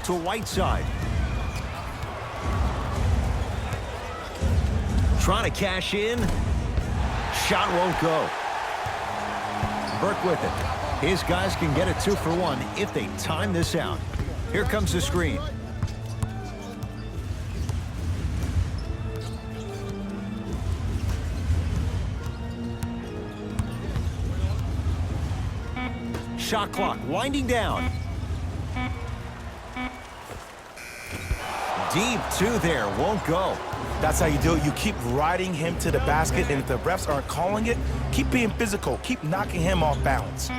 to Whiteside. Trying to cash in. Shot won't go. Burke with it. His guys can get a 2-for-1 if they time this out. Here comes the screen. Shot clock winding down. Deep two there, won't go. That's how you do it. You keep riding him to the basket, and if the refs aren't calling it, keep being physical. Keep knocking him off balance.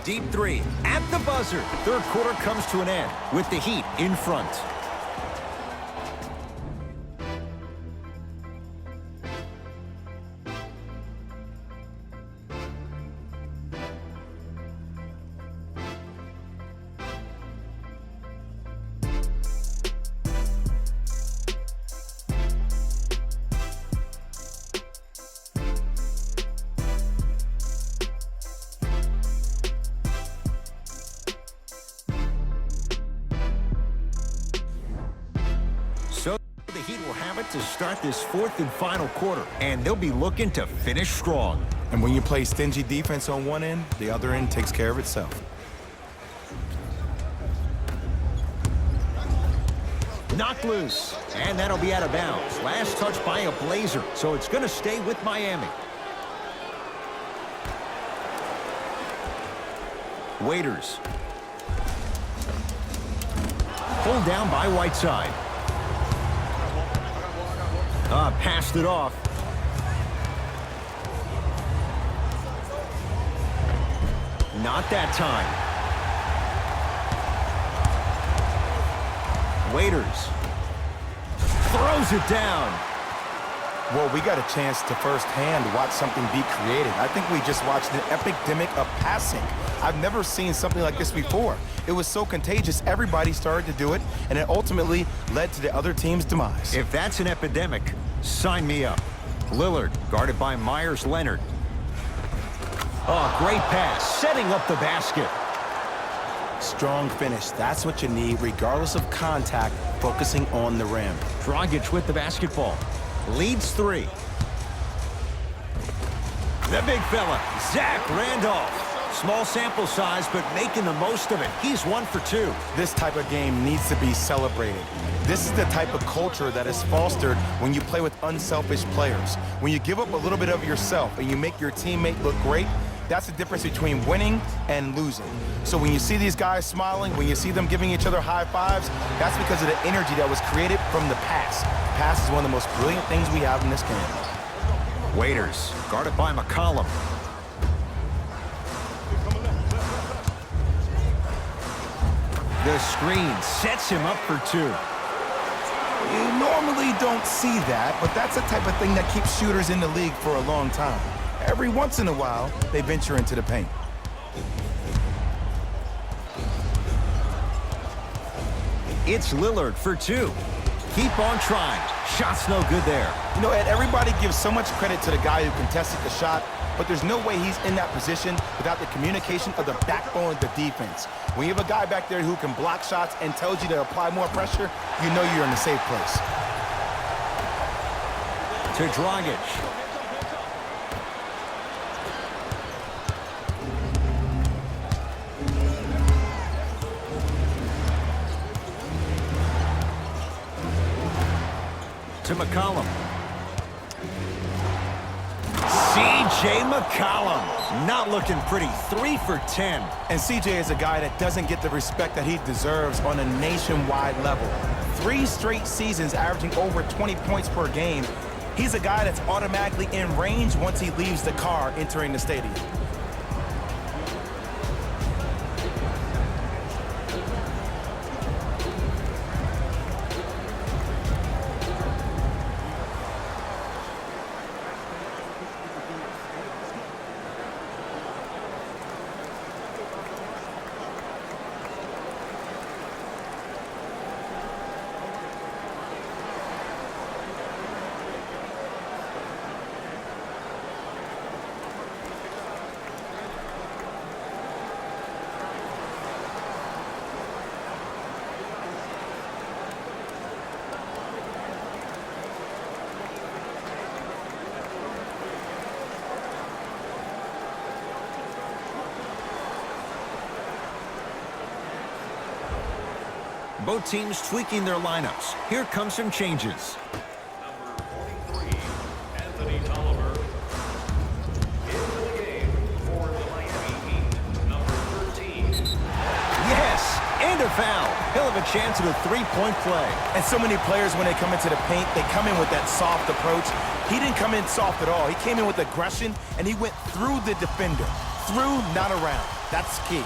Deep three at the buzzer. Third quarter comes to an end with the Heat in front. So the Heat will have it to start this fourth and final quarter, and they'll be looking to finish strong. And when you play stingy defense on one end, the other end takes care of itself. Knocked loose, and that'll be out of bounds. Last touch by a Blazer, so it's going to stay with Miami. Waiters. Pulled down by Whiteside. Passed it off. Not that time. Waiters. Throws it down. Well, we got a chance to firsthand watch something be created. I think we just watched an epidemic of passing. I've never seen something like this before. It was so contagious, everybody started to do it, and it ultimately led to the other team's demise. If that's an epidemic, sign me up. Lillard, guarded by Myers Leonard. Oh, great pass, setting up the basket. Strong finish, that's what you need, regardless of contact, focusing on the rim. Dragic with the basketball. Leads three. The big fella, Zach Randolph. Small sample size, but making the most of it. He's 1 for 2. This type of game needs to be celebrated. This is the type of culture that is fostered when you play with unselfish players. When you give up a little bit of yourself and you make your teammate look great, that's the difference between winning and losing. So when you see these guys smiling, when you see them giving each other high fives, that's because of the energy that was created from the pass. Pass is one of the most brilliant things we have in this game. Waiters, guarded by McCollum. The screen sets him up for 2. You normally don't see that, but that's the type of thing that keeps shooters in the league for a long time. Every once in a while, they venture into the paint. It's Lillard for 2. Keep on trying. Shot's no good there. You know, Ed, everybody gives so much credit to the guy who contested the shot, but there's no way he's in that position without the communication of the backbone of the defense. When you have a guy back there who can block shots and tells you to apply more pressure, you know you're in a safe place. To Dragic. To McCollum. C.J. McCollum, not looking pretty. 3 for 10. And C.J. is a guy that doesn't get the respect that he deserves on a nationwide level. 3 straight seasons averaging over 20 points per game. He's a guy that's automatically in range once he leaves the car entering the stadium. Both teams tweaking their lineups. Here comes some changes. Yes, and a foul. He'll have a chance at a three-point play. And so many players, when they come into the paint, they come in with that soft approach. He didn't come in soft at all. He came in with aggression, and he went through the defender. Through, not around. That's key.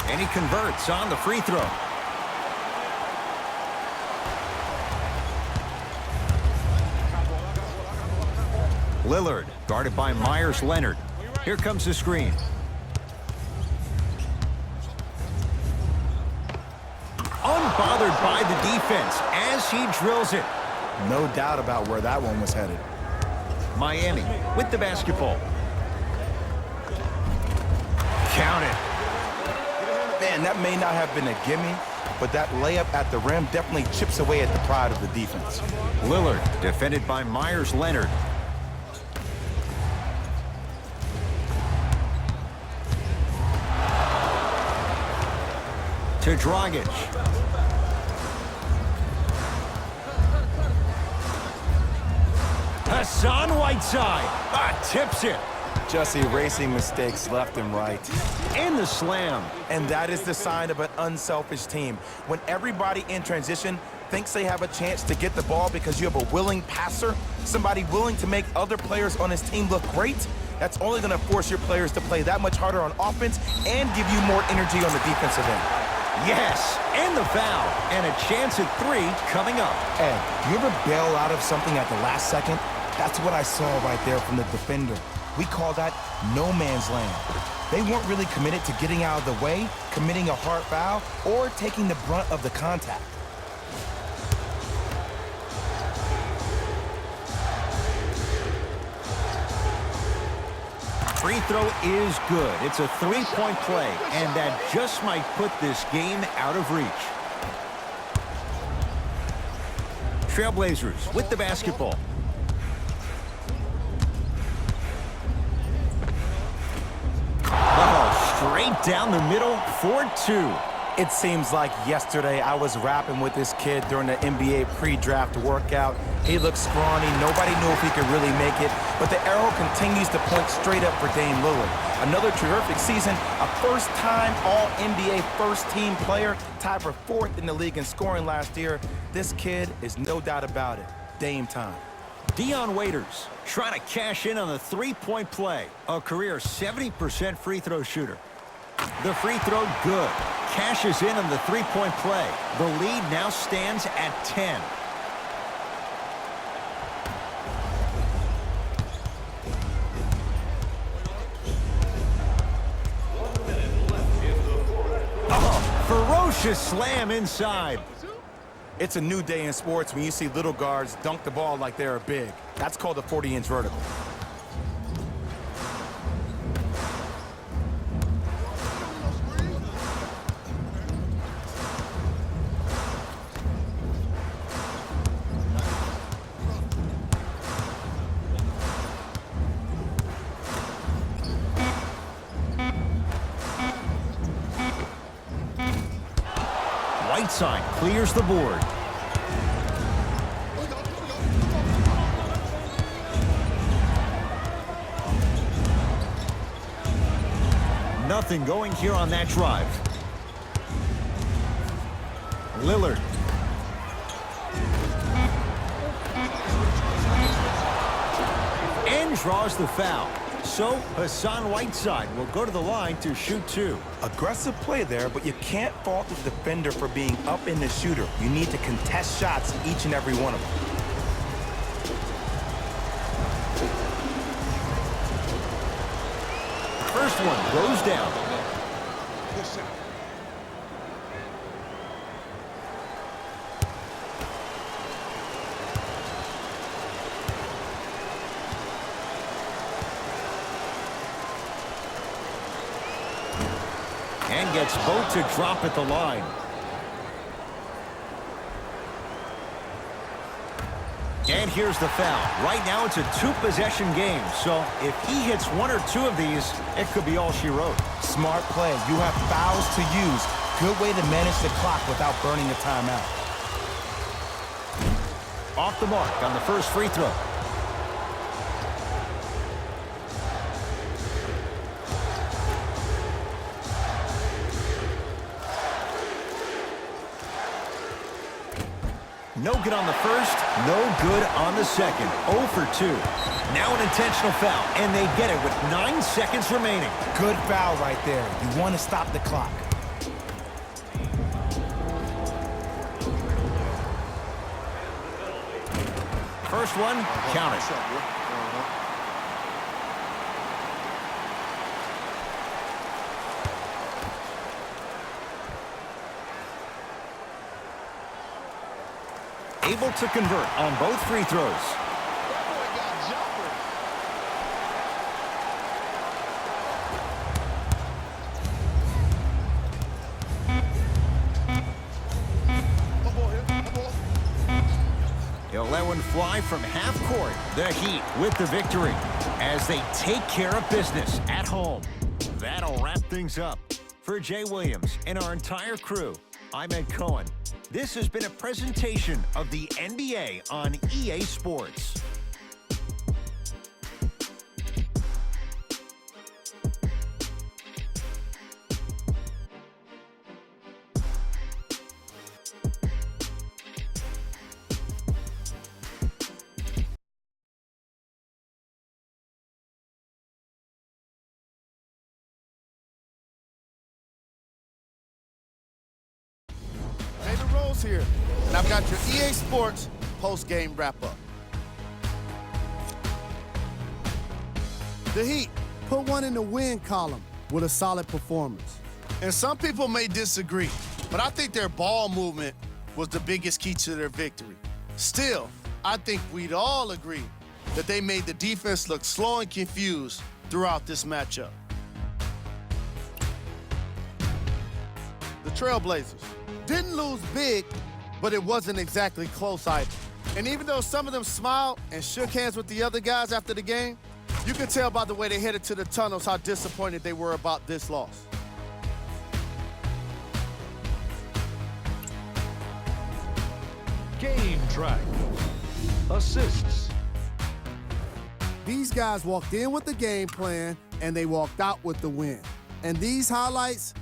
And he converts on the free throw. Lillard, guarded by Myers-Leonard. Here comes the screen. Unbothered by the defense as he drills it. No doubt about where that one was headed. Miami with the basketball. Count it. Man, that may not have been a gimme, but that layup at the rim definitely chips away at the pride of the defense. Lillard, defended by Myers-Leonard. To Dragic. Hassan Whiteside tips it. Just erasing mistakes left and right. And the slam. And that is the sign of an unselfish team. When everybody in transition thinks they have a chance to get the ball because you have a willing passer, somebody willing to make other players on his team look great, that's only going to force your players to play that much harder on offense and give you more energy on the defensive end. Yes, and the foul. And a chance at three coming up. Ed, you ever bail out of something at the last second? That's what I saw right there from the defender. We call that no man's land. They weren't really committed to getting out of the way, committing a hard foul, or taking the brunt of the contact. Free throw is good. It's a three-point play, and that just might put this game out of reach. Trailblazers with the basketball. Straight down the middle for two. It seems like yesterday I was rapping with this kid during the NBA pre-draft workout. He looked scrawny. Nobody knew if he could really make it. But the arrow continues to point straight up for Dame Lillard. Another terrific season. A first-time All-NBA first-team player. Tied for fourth in the league in scoring last year. This kid is no doubt about it. Dame time. Dion Waiters trying to cash in on the three-point play. A career 70% free throw shooter. The free throw good. Cashes in on the three-point play. The lead now stands at 10. Oh, ferocious slam inside. It's a new day in sports when you see little guards dunk the ball like they're big. That's called a 40-inch vertical. Whiteside clears the board. Nothing going here on that drive. Lillard. And draws the foul. So Hassan Whiteside will go to the line to shoot two. Aggressive play there, but you can't fault the defender for being up in the shooter. You need to contest shots, each and every one of them. First one goes down. And gets both to drop at the line. And here's the foul. Right now, it's a two-possession game, so if he hits one or two of these, it could be all she wrote. Smart play. You have fouls to use. Good way to manage the clock without burning a timeout. Off the mark on the first free throw. No good on the first, no good on the second. 0 for 2. Now an intentional foul, and they get it with 9 seconds remaining. Good foul right there. You want to stop the clock. First one, count it. Able to convert on both free throws. He'll let one fly from half court. The Heat with the victory as they take care of business at home. That'll wrap things up. For Jay Williams and our entire crew, I'm Ed Cohen. This has been a presentation of the NBA on EA Sports. Here, and I've got your EA Sports post-game wrap-up. The Heat put one in the win column with a solid performance. And some people may disagree, but I think their ball movement was the biggest key to their victory. Still, I think we'd all agree that they made the defense look slow and confused throughout this matchup. The Trailblazers didn't lose big, but it wasn't exactly close either. And even though some of them smiled and shook hands with the other guys after the game, you can tell by the way they headed to the tunnels how disappointed they were about this loss. Game track. Assists. These guys walked in with the game plan, and they walked out with the win. And these highlights,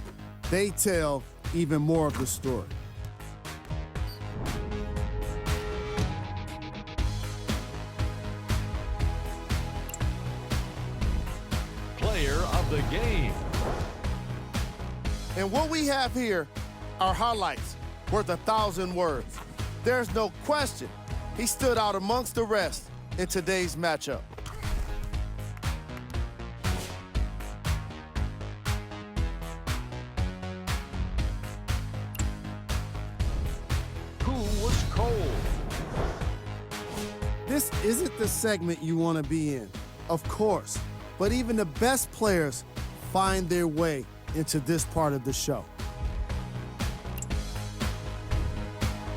they tell even more of the story. Player of the game. And what we have here are highlights worth 1,000 words. There's no question he stood out amongst the rest in today's matchup. This isn't the segment you want to be in, of course, but even the best players find their way into this part of the show.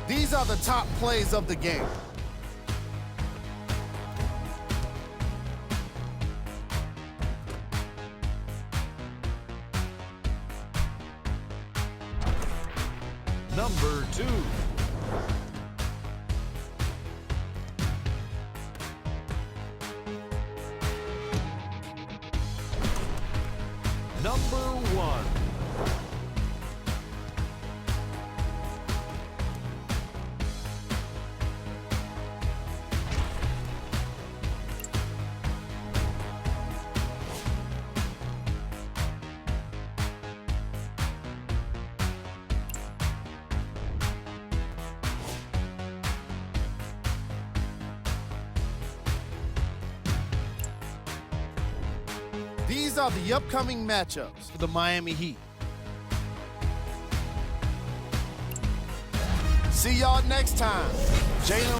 These are the top plays of the game. Number 2. Number 1. These are the upcoming matchups for the Miami Heat. See y'all next time. Jalen